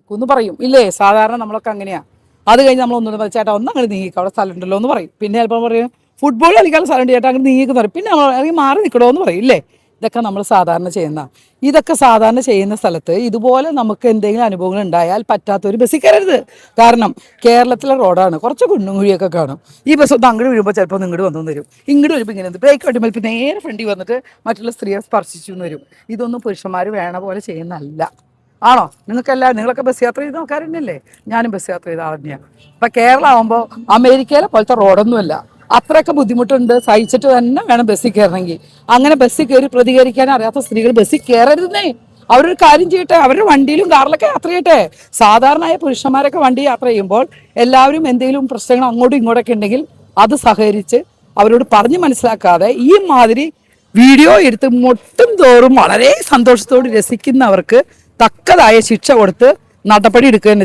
നീക്കുമെന്ന് പറയും ഇല്ലേ? സാധാരണ നമ്മളൊക്കെ അങ്ങനെയാ. അത് കഴിഞ്ഞ് നമ്മൾ ഒന്നും ചേട്ടാ ഒന്ന് അങ്ങനെ നീങ്ങിക്കും, അവിടെ സ്ഥലം ഉണ്ടല്ലോ എന്ന് പറയും. പിന്നെ ചിലപ്പോൾ പറയും ഫുട്ബോൾ കളിക്കാനുള്ള സ്ഥലം ഉണ്ട് ചേട്ടാ അങ്ങനെ നീങ്ങിക്കുന്നു പറയും. പിന്നെ നമ്മൾ അല്ലെങ്കിൽ മാറി നിൽക്കണോ എന്ന് പറയും ഇല്ലേ? ഇതൊക്കെ നമ്മൾ സാധാരണ ചെയ്യുന്ന. ഇതൊക്കെ സാധാരണ ചെയ്യുന്ന സ്ഥലത്ത് ഇതുപോലെ നമുക്ക് എന്തെങ്കിലും അനുഭവങ്ങൾ ഉണ്ടായാൽ പറ്റാത്തൊരു ബസ്സിൽ കയറരുത്. കാരണം കേരളത്തിലെ റോഡാണ്, കുറച്ച് കുണ്ടും കുഴിയൊക്കെ കാണും. ഈ ബസ് ഒന്ന് അങ്ങോട്ട് വീഴുമ്പോൾ ചിലപ്പോൾ ഇങ്ങോട്ട് വന്നു തരും, ഇങ്ങോട്ട് വരുമ്പോൾ ഇങ്ങനെ ബ്രേക്ക് അടിക്കുമ്പോൾ ഇപ്പം നേരെ ഫ്രണ്ടിൽ വന്നിട്ട് മറ്റുള്ള സ്ത്രീയെ സ്പർശിച്ചു എന്ന് വരും. ഇതൊന്നും പുരുഷന്മാർ വേണ പോലെ ചെയ്യുന്നതല്ല. ആണോ? നിങ്ങളൊക്കെ ബസ് യാത്ര ചെയ്ത ആൾക്കാരല്ലേ? ഞാനും ബസ് യാത്ര ചെയ്ത ആൾ തന്നെയാണ്. ഇപ്പം കേരളം ആകുമ്പോൾ അമേരിക്കയിലെ പോലത്തെ റോഡൊന്നുമല്ല. അത്രയൊക്കെ ബുദ്ധിമുട്ടുണ്ട്, സഹിച്ചിട്ട് തന്നെ വേണം ബസ്സിൽ കയറണമെങ്കിൽ. അങ്ങനെ ബസ്സിൽ കയറി പ്രതികരിക്കാൻ അറിയാത്ത സ്ത്രീകൾ ബസ്സിൽ കയറരുതേ. അവരൊരു കാര്യം ചെയ്യട്ടെ, അവരുടെ വണ്ടിയിലും കാറിലൊക്കെ യാത്ര ചെയ്യട്ടെ. സാധാരണയായ പുരുഷന്മാരൊക്കെ വണ്ടി യാത്ര ചെയ്യുമ്പോൾ എല്ലാവരും എന്തെങ്കിലും പ്രശ്നങ്ങൾ അങ്ങോട്ടും ഇങ്ങോട്ടൊക്കെ ഉണ്ടെങ്കിൽ അത് സഹകരിച്ച് അവരോട് പറഞ്ഞ് മനസ്സിലാക്കാതെ ഈ മാതിരി വീഡിയോ എടുത്ത് മുട്ടും തോറും വളരെ സന്തോഷത്തോട് രസിക്കുന്നവർക്ക് തക്കതായ ശിക്ഷ കൊടുത്ത് നടപടി എടുക്കുക തന്നെ